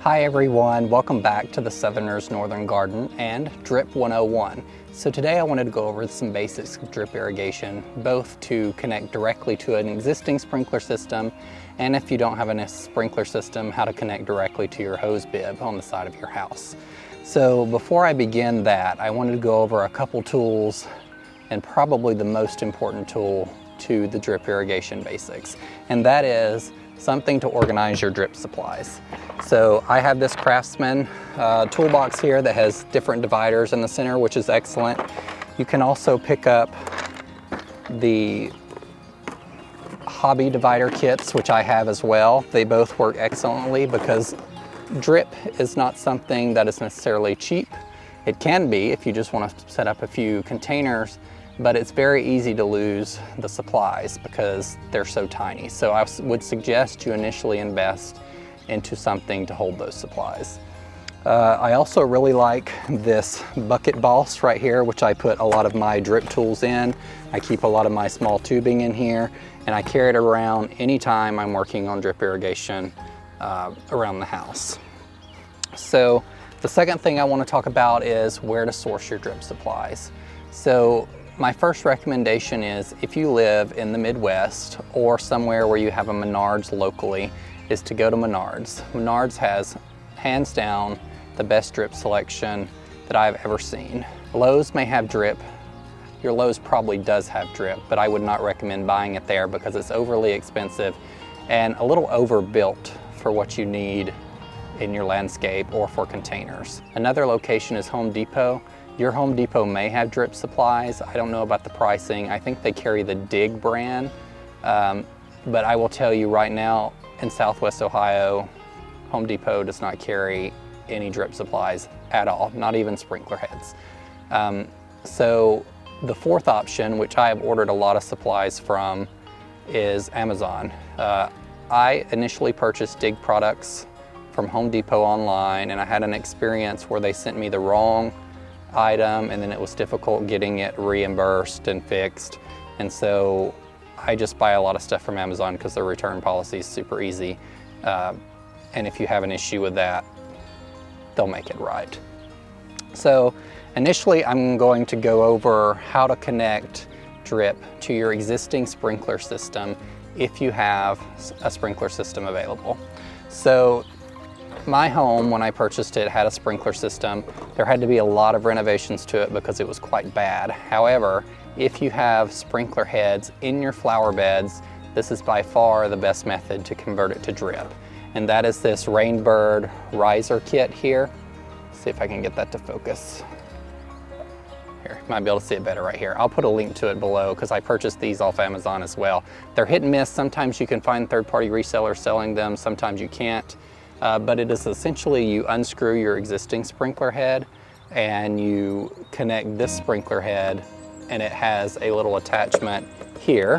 Hi everyone, welcome back to the Southerner's Northern Garden and Drip 101. So today I wanted to go over some basics of drip irrigation, both to connect directly to an existing sprinkler system, and if you don't have a sprinkler system, how to connect directly to your hose bib on the side of your house. So before I begin that, I wanted to go over a couple tools, and probably the most important tool to the drip irrigation basics, and that is something to organize your drip supplies. So I have this Craftsman toolbox here that has different dividers in the center, which is excellent. You can also pick up the hobby divider kits, which I have as well. They both work excellently because drip is not something that is necessarily cheap. It can be if you just want to set up a few containers, but it's very easy to lose the supplies because they're so tiny. So I would suggest you initially invest into something to hold those supplies. I also really like this bucket boss right here, which I put a lot of my drip tools in. I keep a lot of my small tubing in here, and I carry it around anytime I'm working on drip irrigation around the house. So the second thing I want to talk about is where to source your drip supplies. So my first recommendation is, if you live in the Midwest or somewhere where you have a Menards locally, is to go to Menards. Menards has, hands down, the best drip selection that I've ever seen. Lowe's may have drip. Your Lowe's probably does have drip, but I would not recommend buying it there because it's overly expensive and a little overbuilt for what you need in your landscape or for containers. Another location is Home Depot. Your Home Depot may have drip supplies. I don't know about the pricing. I think they carry the Dig brand, but I will tell you right now, in Southwest Ohio, Home Depot does not carry any drip supplies at all, not even sprinkler heads. So the fourth option, which I have ordered a lot of supplies from, is Amazon. I initially purchased Dig products from Home Depot online, and I had an experience where they sent me the wrong item, and then it was difficult getting it reimbursed and fixed. And so I just buy a lot of stuff from Amazon because their return policy is super easy. And if you have an issue with that, they'll make it right. So initially I'm going to go over how to connect drip to your existing sprinkler system if you have a sprinkler system available. So my home, when I purchased it, had a sprinkler system. There had to be a lot of renovations to it because it was quite bad. However, if you have sprinkler heads in your flower beds, this is by far the best method to convert it to drip. And that is this Rainbird riser kit here. Let's see if I can get that to focus. Here, you might be able to see it better right here. I'll put a link to it below because I purchased these off Amazon as well. They're hit and miss. Sometimes you can find third-party resellers selling them, sometimes you can't. But it is essentially, you unscrew your existing sprinkler head and you connect this sprinkler head, and it has a little attachment here,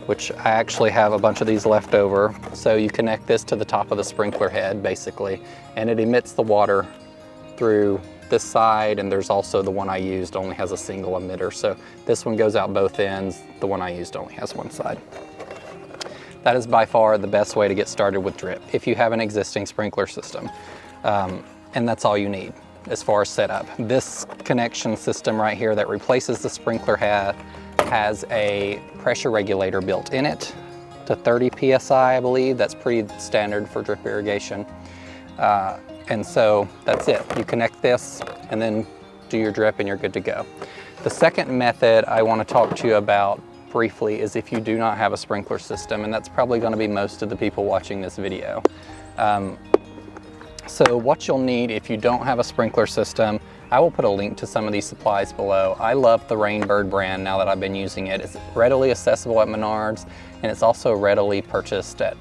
which I actually have a bunch of these left over. So you connect this to the top of the sprinkler head basically, and it emits the water through this side, and there's also the one I used only has a single emitter. So this one goes out both ends, the one I used only has one side. That is by far the best way to get started with drip if you have an existing sprinkler system. And that's all you need as far as setup. This connection system right here that replaces the sprinkler head has a pressure regulator built in it to 30 PSI, I believe. That's pretty standard for drip irrigation. And so that's it. You connect this and then do your drip and you're good to go. The second method I want to talk to you about briefly is if you do not have a sprinkler system, and that's probably going to be most of the people watching this video. So what you'll need if you don't have a sprinkler system, I will put a link to some of these supplies below. I love the Rainbird brand now that I've been using it. It's readily accessible at Menards, and it's also readily purchased at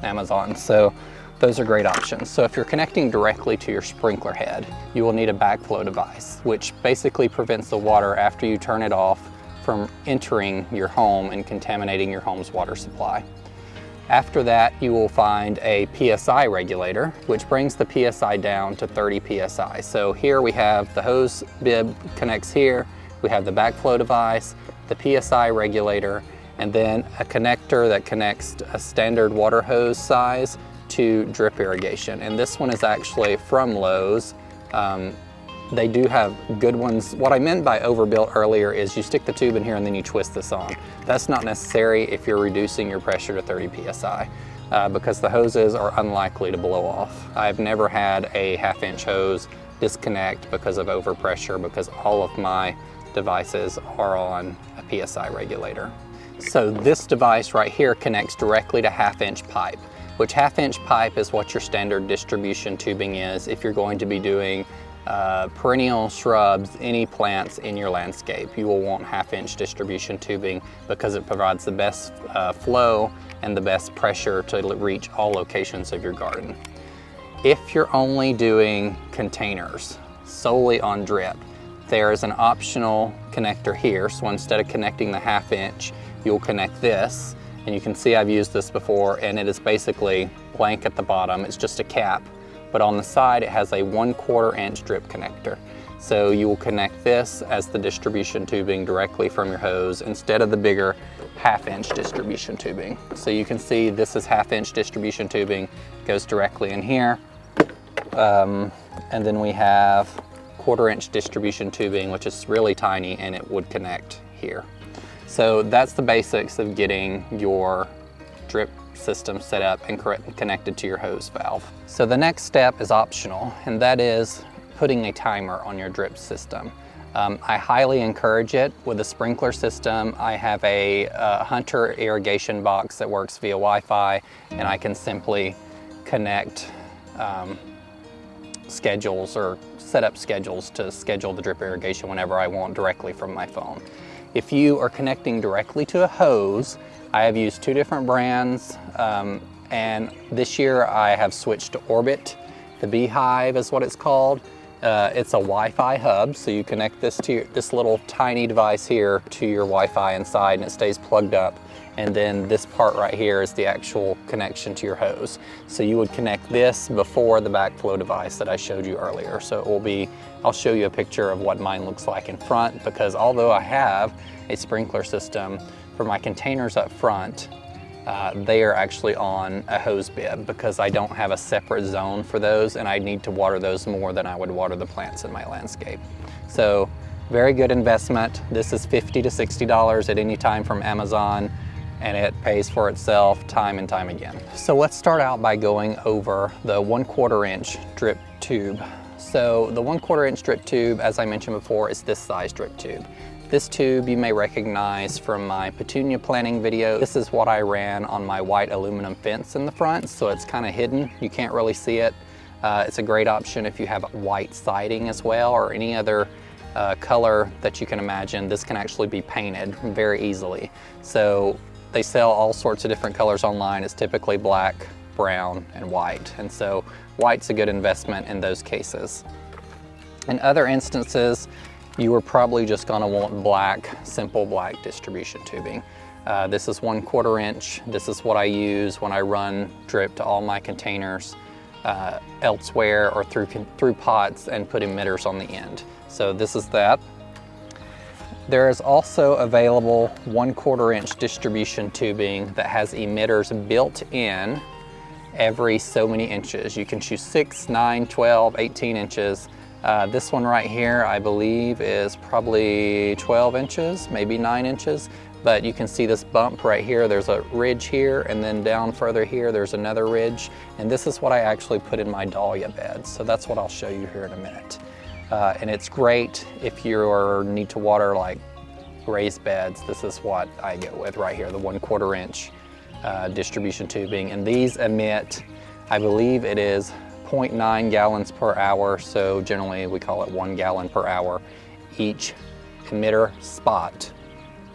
Amazon. So those are great options. So if you're connecting directly to your sprinkler head, you will need a backflow device, which basically prevents the water after you turn it off from entering your home and contaminating your home's water supply. After that, you will find a PSI regulator, which brings the PSI down to 30 PSI. So here we have the hose bib connects here, we have the backflow device, the PSI regulator, and then a connector that connects a standard water hose size to drip irrigation, and this one is actually from Lowe's. They do have good ones. What I meant by overbuilt earlier is you stick the tube in here and then you twist this on. That's not necessary if you're reducing your pressure to 30 psi, because the hoses are unlikely to blow off. I've never had a 1/2 inch hose disconnect because of overpressure, because all of my devices are on a PSI regulator. So this device right here connects directly to 1/2 inch pipe, which 1/2 inch pipe is what your standard distribution tubing is if you're going to be doing perennial shrubs, any plants in your landscape. You will want 1/2 inch distribution tubing because it provides the best flow and the best pressure to reach all locations of your garden. If you're only doing containers solely on drip, there is an optional connector here. So instead of connecting the 1/2 inch, you'll connect this. And you can see I've used this before, and it is basically blank at the bottom. It's just a cap. But on the side, it has a 1/4 inch drip connector. So you will connect this as the distribution tubing directly from your hose instead of the bigger 1/2 inch distribution tubing. So you can see this is 1/2 inch distribution tubing, goes directly in here. And then we have 1/4 inch distribution tubing, which is really tiny, and it would connect here. So that's the basics of getting your drip system set up and connected to your hose valve. So the next step is optional, and that is putting a timer on your drip system. I highly encourage it. With a sprinkler system, I have a Hunter irrigation box that works via Wi-Fi, and I can simply connect schedules or set up schedules to schedule the drip irrigation whenever I want directly from my phone. If you are connecting directly to a hose, I have used 2 different brands, and this year I have switched to 𝗟𝗶𝗸𝗲 is what it's called. It's a Wi-Fi hub, so you connect this to this little tiny device here to your Wi-Fi inside, and it stays plugged up. And then this part right here is the actual connection to your hose. So you would connect this before the backflow device that I showed you earlier. So it will be, I'll show you a picture of what mine looks like in front, because although I have a sprinkler system, for my containers up front, they are actually on a hose bib because I don't have a separate zone for those, and I need to water those more than I would water the plants in my landscape. So very good investment. This is $50 to $60 at any time from Amazon, and it pays for itself time and time again. So let's start out by going over the 1/4 inch drip tube. So the 1/4 inch drip tube, as I mentioned before, is this size drip tube. This tube you may recognize from my petunia planting video. This is what I ran on my white aluminum fence in the front, so it's kind of hidden. You can't really see it. It's a great option if you have white siding as well, or any other color that you can imagine. This can actually be painted very easily. So they sell all sorts of different colors online. It's typically black, brown, and white. And so white's a good investment in those cases. In other instances, you are probably just gonna want black, simple black distribution tubing. This is 1/4 inch. This is what I use when I run drip to all my containers elsewhere or through pots and put emitters on the end. So this is that. There is also available 1/4 inch distribution tubing that has emitters built in every so many inches. You can choose 6, 9, 12, 18 inches. This one right here, I believe, is probably 12 inches, maybe 9 inches. But you can see this bump right here. There's a ridge here, and then down further here, there's another ridge. And this is what I actually put in my dahlia beds. So that's what I'll show you here in a minute. And it's great if you need to water like raised beds. This is what I go with right here, the 1/4 inch distribution tubing. And these emit, I believe it is 0.9 gallons per hour. So generally we call it 1 gallon per hour. Each emitter spot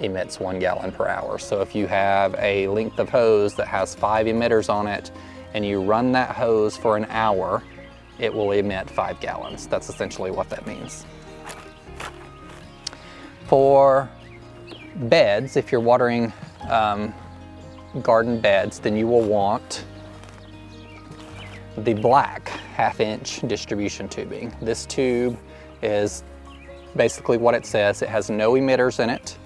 emits 1 gallon per hour. So if you have a length of hose that has 5 emitters on it and you run that hose for an hour, it will emit 5 gallons. That's essentially what that means. For beds, if you're watering garden beds, then you will want the black 1/2 inch distribution tubing. This tube is basically what it says. It has no emitters in it.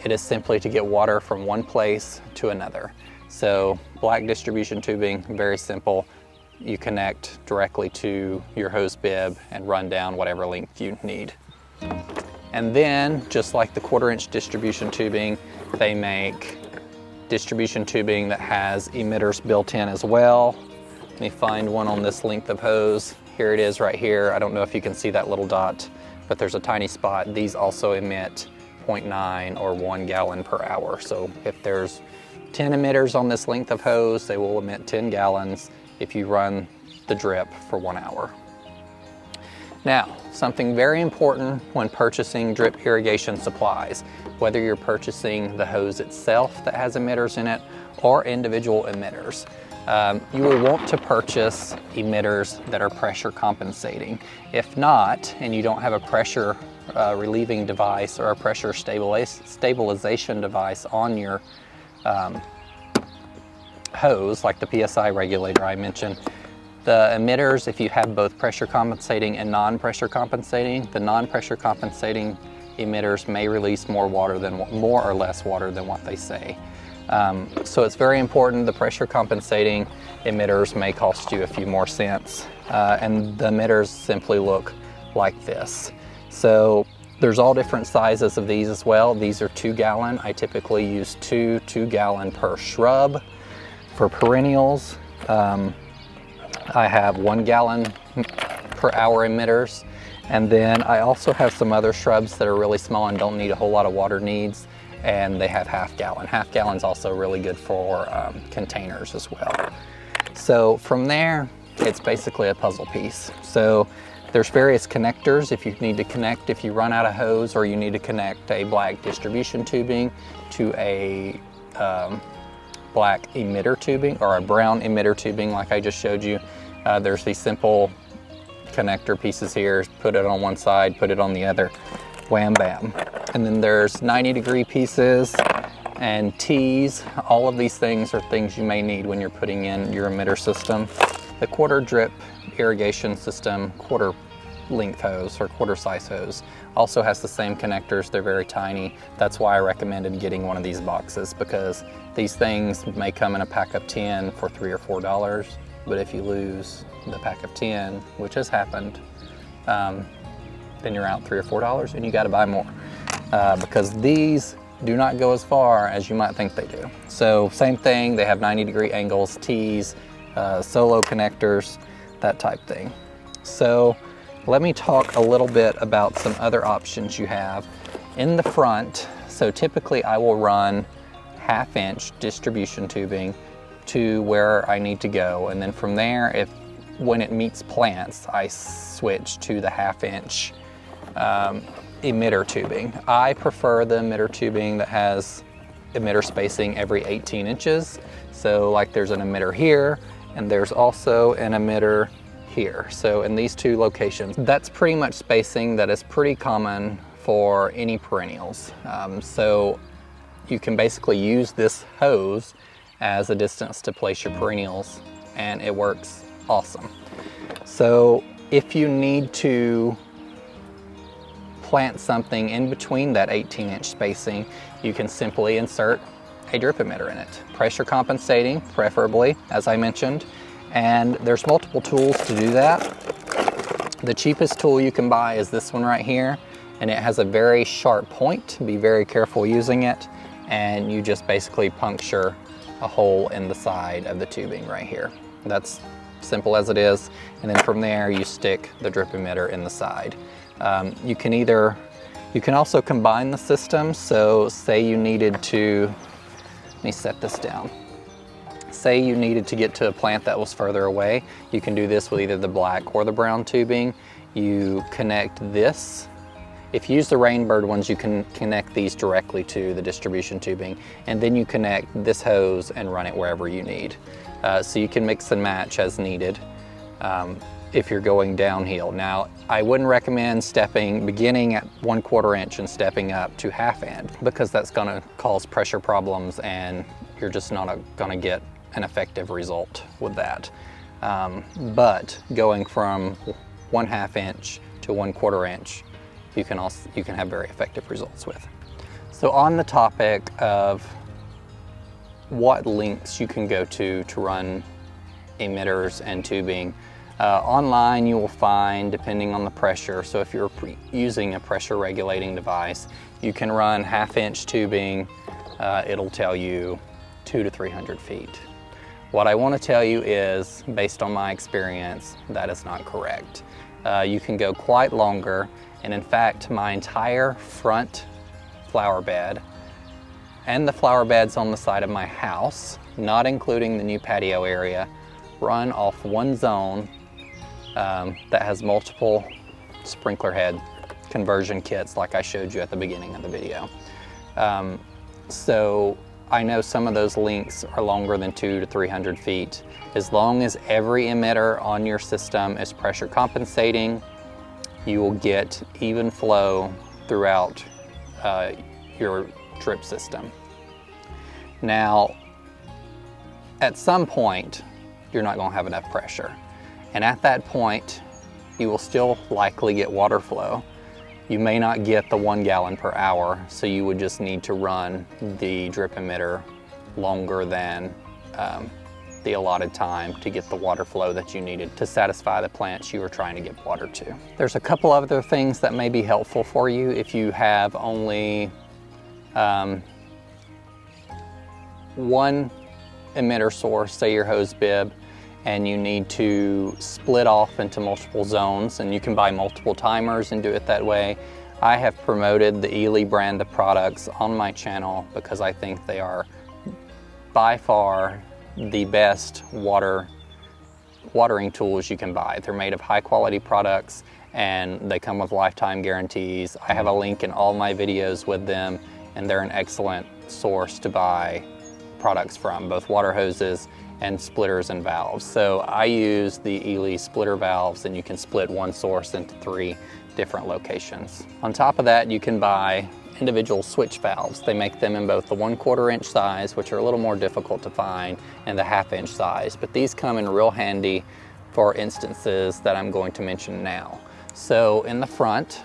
It is simply to get water from one place to another. So black distribution tubing, very simple. You connect directly to your hose bib and run down whatever length you need. And then, just like the 1/4" distribution tubing, they make distribution tubing that has emitters built in as well. Let me find one on this length of hose. Here it is right here. I don't know if you can see that little dot, but there's a tiny spot. These also emit 0.9 or 1 gallon per hour. So if there's 10 emitters on this length of hose, they will emit 10 gallons if you run the drip for 1 hour. Now, something very important when purchasing drip irrigation supplies, whether you're purchasing the hose itself that has emitters in it or individual emitters, you will want to purchase emitters that are pressure compensating. If not, and you don't have a pressure relieving device or a pressure stabilization device on your hose, like the PSI regulator I mentioned, the emitters, if you have both pressure compensating and non-pressure compensating, the non-pressure compensating emitters may release more or less water than what they say. So it's very important. The pressure compensating emitters may cost you a few more cents, and the emitters simply look like this. So there's all different sizes of these as well. These are 2 gallon. I typically use 2 gallon per shrub. For perennials, I have 1 gallon per hour emitters, and then I also have some other shrubs that are really small and don't need a whole lot of water needs, and they have 1/2 gallon. 1/2 gallon's also really good for containers as well. So from there, it's basically a puzzle piece. So there's various connectors if you need to connect, if you run out of hose, or you need to connect a black distribution tubing to a black emitter tubing or a brown emitter tubing like I just showed you. There's these simple connector pieces here. Put it on one side, put it on the other, wham bam. And then there's 90-degree pieces and T's. All of these things are things you may need when you're putting in your emitter system. The 1/4 drip irrigation system, 1/4 length hose or 1/4 size hose, also has the same connectors. They're very tiny. That's why I recommended getting one of these boxes, because these things may come in a pack of 10 for $3 or $4, but if you lose the pack of 10, which has happened, then you're out $3 or $4 and you got to buy more, because these do not go as far as you might think they do. So same thing, they have 90-degree angles, T's, solo connectors, that type thing. So let me talk a little bit about some other options you have in the front. So typically I will run 1/2" distribution tubing to where I need to go, and then from there, when it meets plants, I switch to the 1/2" emitter tubing. I prefer the emitter tubing that has emitter spacing every 18 inches. So like there's an emitter here, and there's also an emitter here. So in these 2 locations, that's pretty much spacing that is pretty common for any perennials. So you can basically use this hose as a distance to place your perennials, and it works awesome. So if you need to plant something in between that 18-inch spacing, you can simply insert a drip emitter in it. Pressure compensating, preferably, as I mentioned, and there's multiple tools to do that. The cheapest tool you can buy is this one right here, and it has a very sharp point. Be very careful using it, and you just basically puncture a hole in the side of the tubing right here. That's simple as it is, and then from there you stick the drip emitter in the side. You can also combine the system. So say you needed to, let me set this down. Say you needed to get to a plant that was further away, you can do this with either the black or the brown tubing. You connect this. If you use the Rainbird ones, you can connect these directly to the distribution tubing, and then you connect this hose and run it wherever you need. So you can mix and match as needed if you're going downhill. Now, I wouldn't recommend beginning at 1/4 inch and stepping up to 1/2", because that's gonna cause pressure problems and you're just not gonna get an effective result with that. But going from 1/2 inch to 1/4 inch, you can have very effective results with. So on the topic of what lengths you can go to run emitters and tubing. Online you will find, depending on the pressure, so if you're using a pressure regulating device, you can run 1/2 inch tubing. It'll tell you 200 to 300 feet. What I want to tell you is, based on my experience, that is not correct. You can go quite longer, and in fact my entire front flower bed and the flower beds on the side of my house, not including the new patio area, run off one zone that has multiple sprinkler head conversion kits like I showed you at the beginning of the video. So I know some of those lengths are longer than 200 to 300 feet. As long as every emitter on your system is pressure compensating, you will get even flow throughout your drip system. Now, at some point, you're not going to have enough pressure. And at that point, you will still likely get water flow. You may not get the 1 gallon per hour, so you would just need to run the drip emitter longer than the allotted time to get the water flow that you needed to satisfy the plants you were trying to get water to. There's a couple other things that may be helpful for you if you have only one emitter source, say your hose bib, and you need to split off into multiple zones, and you can buy multiple timers and do it that way. I have promoted the 𝗟𝗶𝗸𝗲 brand of products on my channel because I think they are by far the best watering tools you can buy. They're made of high quality products and they come with lifetime guarantees. I have a link in all my videos with them, and they're an excellent source to buy products from, both water hoses and splitters and valves. So I use the 𝗟𝗶𝗸𝗲 splitter valves, and you can split one source into 3 different locations. On top of that, you can buy individual switch valves. They make them in both the 1/4 inch size, which are a little more difficult to find, and the 1/2 inch size, but these come in real handy for instances that I'm going to mention now. So in the front,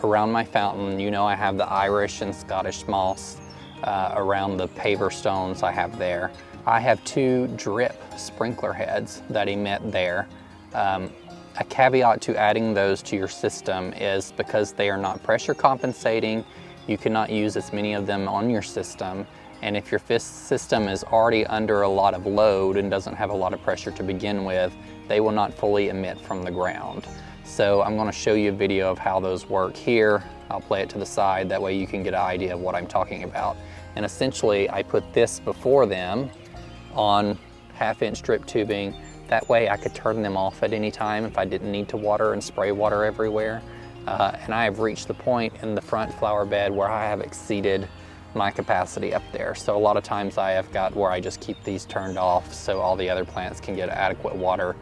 around my fountain, you know I have the Irish and Scottish moss around the paver stones I have there. I have 2 drip sprinkler heads that emit there. A caveat to adding those to your system is because they are not pressure compensating, you cannot use as many of them on your system. And if your system is already under a lot of load and doesn't have a lot of pressure to begin with, they will not fully emit from the ground. So I'm going to show you a video of how those work here. I'll play it to the side, that way you can get an idea of what I'm talking about. And essentially I put this before them on 1/2 inch drip tubing. That way I could turn them off at any time if I didn't need to water and spray water everywhere. And I have reached the point in the front flower bed where I have exceeded my capacity up there. So a lot of times I have got where I just keep these turned off so all the other plants can get adequate water.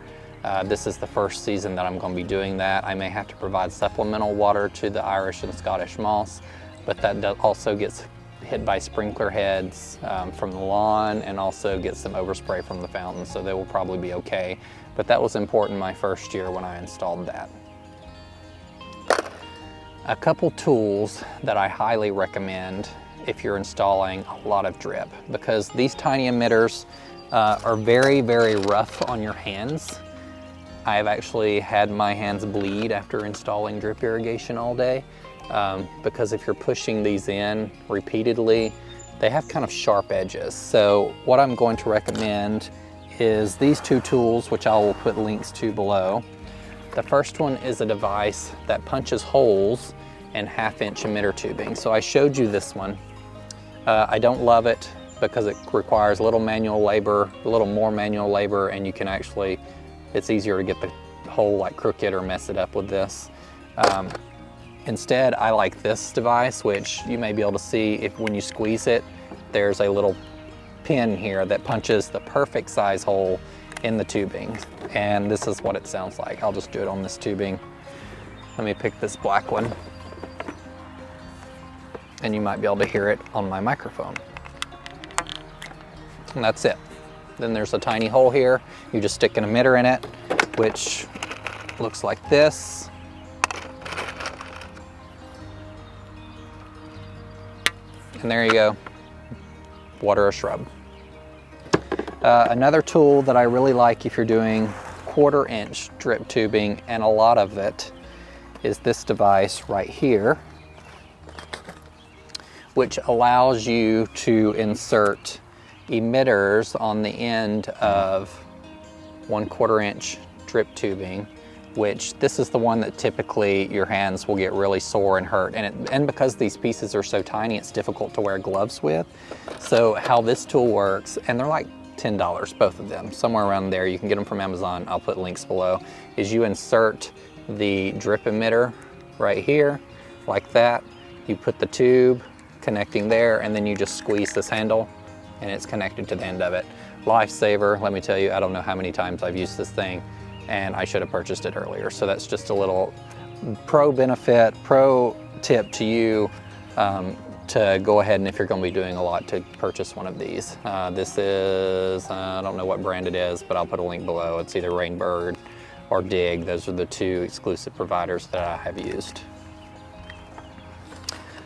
This is the first season that I'm going to be doing that. I may have to provide supplemental water to the Irish and Scottish moss, but that also gets hit by sprinkler heads from the lawn, and also get some overspray from the fountain, so they will probably be okay. But that was important my first year when I installed that. A couple tools that I highly recommend if you're installing a lot of drip, because these tiny emitters are very, very rough on your hands. I've actually had my hands bleed after installing drip irrigation all day. Because if you're pushing these in repeatedly, they have kind of sharp edges. So what I'm going to recommend is these 2 tools, which I will put links to below. The first one is a device that punches holes in 1/2 inch emitter tubing. So I showed you this one. I don't love it because it requires a little manual labor, a little more manual labor, and you can actually, it's easier to get the hole like crooked or mess it up with this. Instead, I like this device, which you may be able to see if when you squeeze it, there's a little pin here that punches the perfect size hole in the tubing. And this is what it sounds like. I'll just do it on this tubing. Let me pick this black one. And you might be able to hear it on my microphone. And that's it. Then there's a tiny hole here. You just stick an emitter in it, which looks like this. And there you go, water a shrub. Another tool that I really like if you're doing 1/4 inch drip tubing, and a lot of it, is this device right here, which allows you to insert emitters on the end of 1/4 inch drip tubing, which this is the one that typically your hands will get really sore and hurt. And because these pieces are so tiny, it's difficult to wear gloves with. So how this tool works, and they're like $10, both of them, somewhere around there. You can get them from Amazon. I'll put links below. Is you insert the drip emitter right here, like that. You put the tube connecting there, and then you just squeeze this handle, and it's connected to the end of it. Lifesaver, let me tell you, I don't know how many times I've used this thing, and I should have purchased it earlier. So that's just a little pro tip to you, to go ahead, and if you're going to be doing a lot, to purchase one of these. This is, I don't know what brand it is, but I'll put a link below. It's either Rainbird or Dig. Those are the two exclusive providers that I have used.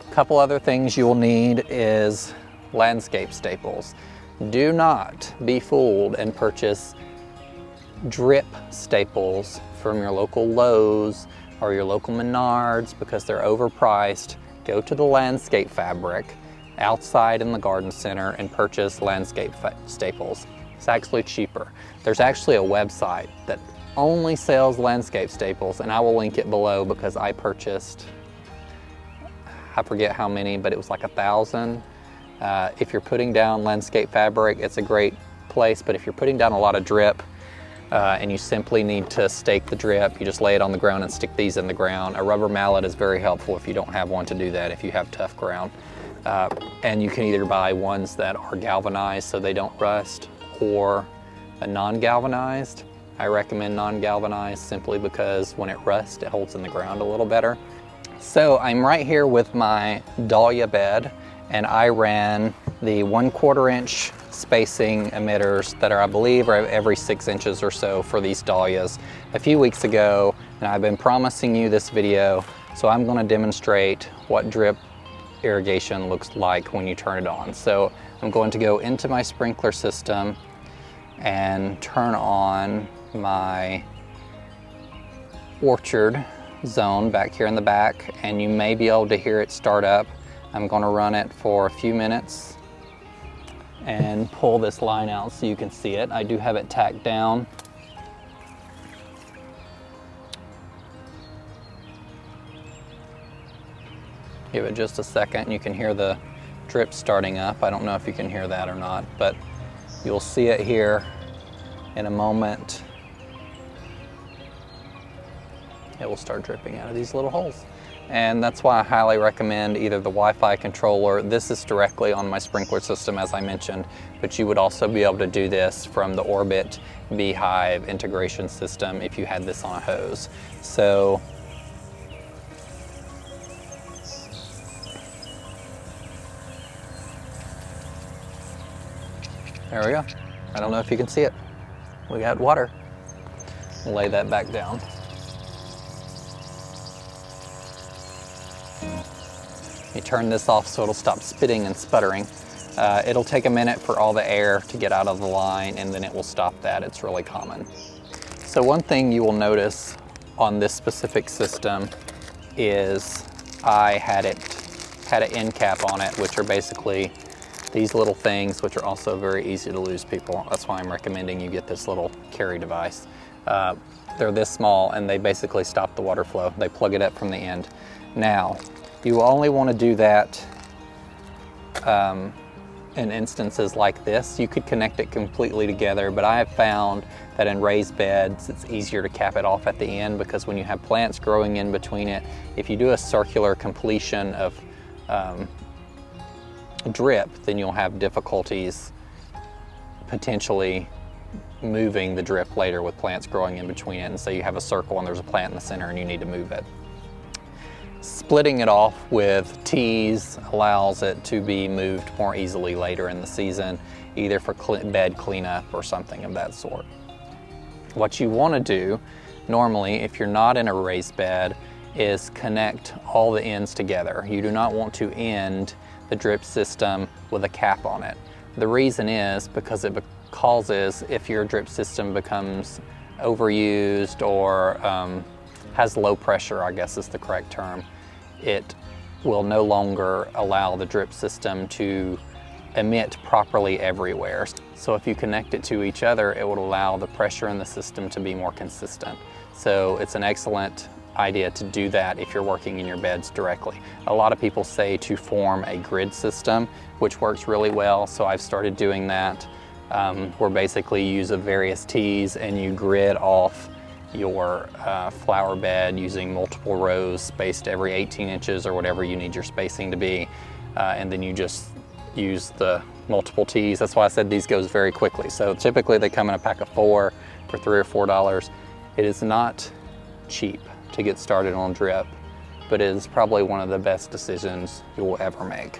A couple other things you will need is landscape staples. Do not be fooled and purchase drip staples from your local Lowe's or your local Menards because they're overpriced. Go to the landscape fabric outside in the garden center and purchase landscape staples. It's actually cheaper. There's actually a website that only sells landscape staples, and I will link it below because I purchased, I forget how many, but it was like 1,000. If you're putting down landscape fabric, it's a great place, but if you're putting down a lot of drip, and you simply need to stake the drip, you just lay it on the ground and stick these in the ground. A rubber mallet is very helpful if you don't have one to do that, if you have tough ground. And you can either buy ones that are galvanized so they don't rust, or a non-galvanized. I recommend non-galvanized simply because when it rusts, it holds in the ground a little better. So I'm right here with my dahlia bed, and I ran the 1/4 inch spacing emitters that are, I believe, are every 6 inches or so for these dahlias a few weeks ago, and I've been promising you this video, so I'm going to demonstrate what drip irrigation looks like when you turn it on. So I'm going to go into my sprinkler system and turn on my orchard zone back here in the back, and you may be able to hear it start up. I'm going to run it for a few minutes and pull this line out so you can see it. I do have it tacked down. Give it just a second. You can hear the drip starting up. I don't know if you can hear that or not, but you'll see it here in a moment. It will start dripping out of these little holes. And that's why I highly recommend either the Wi-Fi controller. This is directly on my sprinkler system, as I mentioned, but you would also be able to do this from the 𝗟𝗶𝗸𝗲 integration system if you had this on a hose. So there we go. I don't know if you can see it. We got water. We'll lay that back down. You turn this off so it'll stop spitting and sputtering. It'll take a minute for all the air to get out of the line, and then it will stop that. It's really common. So one thing you will notice on this specific system is I had an end cap on it, which are basically these little things, which are also very easy to lose, people. That's why I'm recommending you get this little carry device. They're this small, and they basically stop the water flow. They plug it up from the end. Now, you only want to do that in instances like this. You could connect it completely together, but I have found that in raised beds, it's easier to cap it off at the end, because when you have plants growing in between it, if you do a circular completion of drip, then you'll have difficulties potentially moving the drip later with plants growing in between it. And so you have a circle and there's a plant in the center and you need to move it. Splitting it off with tees allows it to be moved more easily later in the season, either for bed cleanup or something of that sort. What you want to do normally, if you're not in a raised bed, is connect all the ends together. You do not want to end the drip system with a cap on it. The reason is because it causes, if your drip system becomes overused or has low pressure, I guess is the correct term, it will no longer allow the drip system to emit properly everywhere. So if you connect it to each other, it would allow the pressure in the system to be more consistent. So it's an excellent idea to do that if you're working in your beds directly. A lot of people say to form a grid system, which works really well, so I've started doing that. Where basically you use various tees and you grid off your flower bed using multiple rows spaced every 18 inches or whatever you need your spacing to be, and then you just use the multiple tees. That's why I said these goes very quickly. So typically they come in a pack of 4 for $3 or $4. It is not cheap to get started on drip, but it is probably one of the best decisions you will ever make,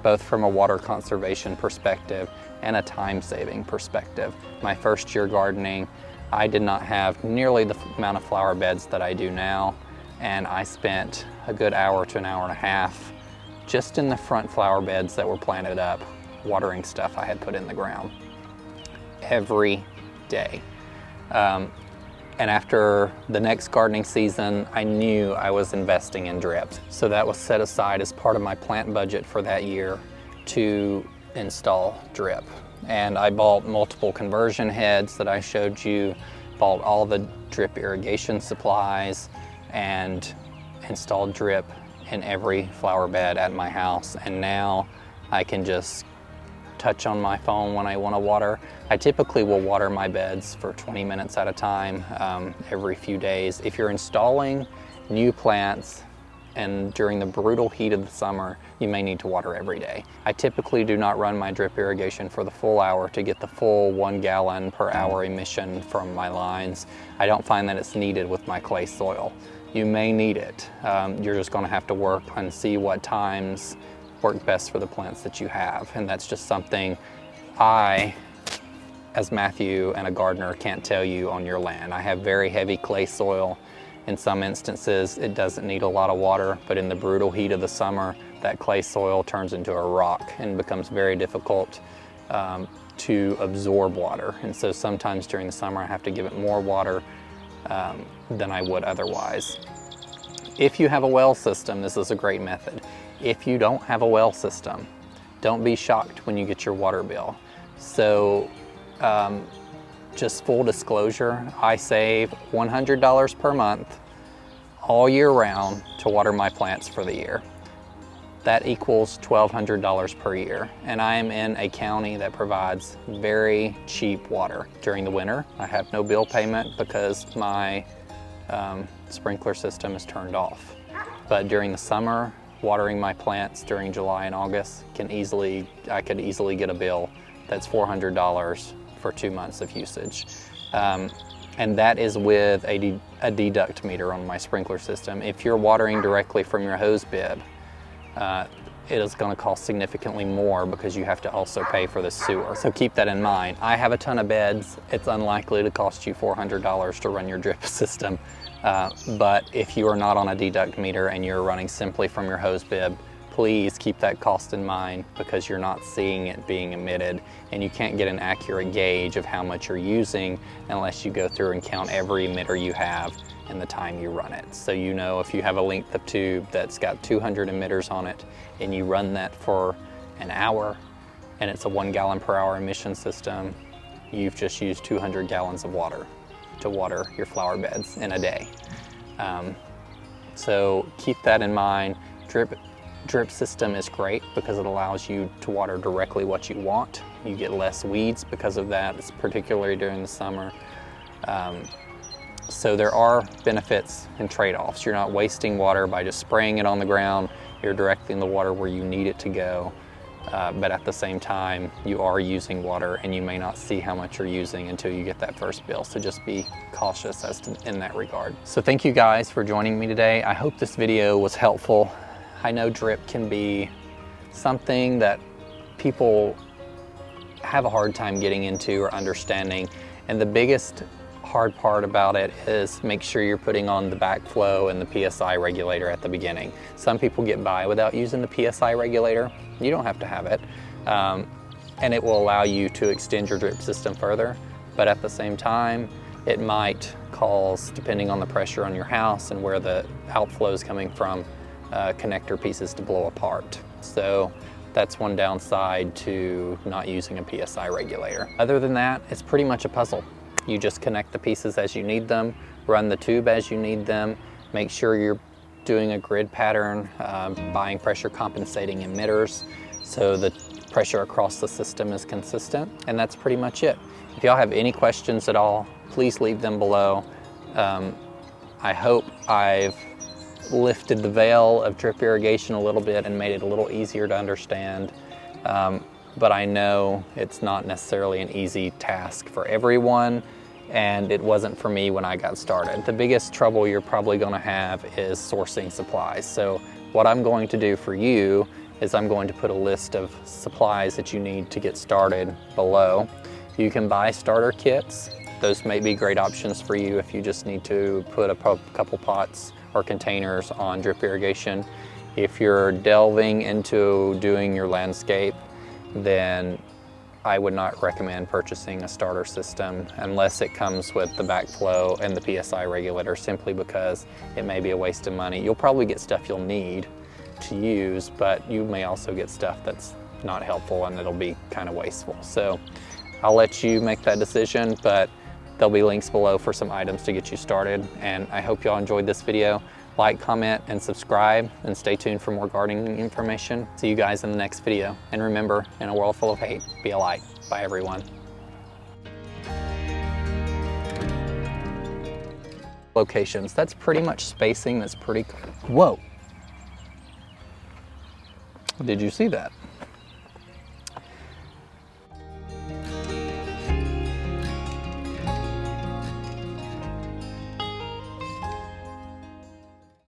both from a water conservation perspective and a time-saving perspective. My first year gardening, I did not have nearly the amount of flower beds that I do now, and I spent a good hour to an hour and a half just in the front flower beds that were planted up, watering stuff I had put in the ground every day. And after the next gardening season, I knew I was investing in drip. So that was set aside as part of my plant budget for that year to install drip. And I bought multiple conversion heads that I showed you, bought all the drip irrigation supplies, and installed drip in every flower bed at my house. And now I can just touch on my phone when I want to water. I typically will water my beds for 20 minutes at a time every few days. If you're installing new plants and during the brutal heat of the summer, you may need to water every day. I typically do not run my drip irrigation for the full hour to get the full 1 gallon per hour emission from my lines. I don't find that it's needed with my clay soil. You may need it. You're just going to have to work and see what times work best for the plants that you have. And that's just something I, as Matthew and a gardener, can't tell you on your land. I have very heavy clay soil. In some instances, it doesn't need a lot of water, but in the brutal heat of the summer, that clay soil turns into a rock and becomes very difficult to absorb water. And so sometimes during the summer, I have to give it more water than I would otherwise. If you have a well system, this is a great method. If you don't have a well system, don't be shocked when you get your water bill. So just full disclosure, I save $100 per month all year round to water my plants for the year. That equals $1,200 per year. And I am in a county that provides very cheap water. During the winter, I have no bill payment because my sprinkler system is turned off. But during the summer, watering my plants during July and August I could easily get a bill that's $400 for 2 months of usage. And that is with a deduct meter on my sprinkler system. If you're watering directly from your hose bib, it is going to cost significantly more because you have to also pay for the sewer. So keep that in mind. I have a ton of beds. It's unlikely to cost you $400 to run your drip system. But if you are not on a deduct meter and you're running simply from your hose bib, please keep that cost in mind because you're not seeing it being emitted, and you can't get an accurate gauge of how much you're using unless you go through and count every emitter you have and the time you run it. So you know if you have a length of tube that's got 200 emitters on it and you run that for an hour and it's a 1 gallon per hour emission system, you've just used 200 gallons of water to water your flower beds in a day. So keep that in mind. Drip system is great because it allows you to water directly what you want. You get less weeds because of that, it's particularly during the summer. So there are benefits and trade-offs. You're not wasting water by just spraying it on the ground. You're directing the water where you need it to go. But at the same time, you are using water and you may not see how much you're using until you get that first bill. So just be cautious in that regard. So thank you guys for joining me today. I hope this video was helpful. I know drip can be something that people have a hard time getting into or understanding. And the biggest hard part about it is make sure you're putting on the backflow and the PSI regulator at the beginning. Some people get by without using the PSI regulator. You don't have to have it. and it will allow you to extend your drip system further. But at the same time, it might cause, depending on the pressure on your house and where the outflow is coming from, connector pieces to blow apart. So that's one downside to not using a PSI regulator. Other than that, it's pretty much a puzzle. You just connect the pieces as you need them, run the tube as you need them, make sure you're doing a grid pattern, buying pressure compensating emitters so the pressure across the system is consistent, and that's pretty much it. If y'all have any questions at all, please leave them below. I hope I've lifted the veil of drip irrigation a little bit and made it a little easier to understand. But I know it's not necessarily an easy task for everyone, and it wasn't for me when I got started. The biggest trouble you're probably gonna have is sourcing supplies. So what I'm going to do for you is I'm going to put a list of supplies that you need to get started below. You can buy starter kits. Those may be great options for you if you just need to put a couple pots or containers on drip irrigation. If you're delving into doing your landscape, then I would not recommend purchasing a starter system unless it comes with the backflow and the PSI regulator, simply because it may be a waste of money. You'll probably get stuff you'll need to use, but you may also get stuff that's not helpful and it'll be kind of wasteful. So I'll let you make that decision, but there'll be links below for some items to get you started. And I hope y'all enjoyed this video. Like, comment, and subscribe, and stay tuned for more gardening information. See you guys in the next video. And remember, in a world full of hate, be a light. Bye, everyone. Locations, that's pretty much spacing that's pretty, whoa. Did you see that?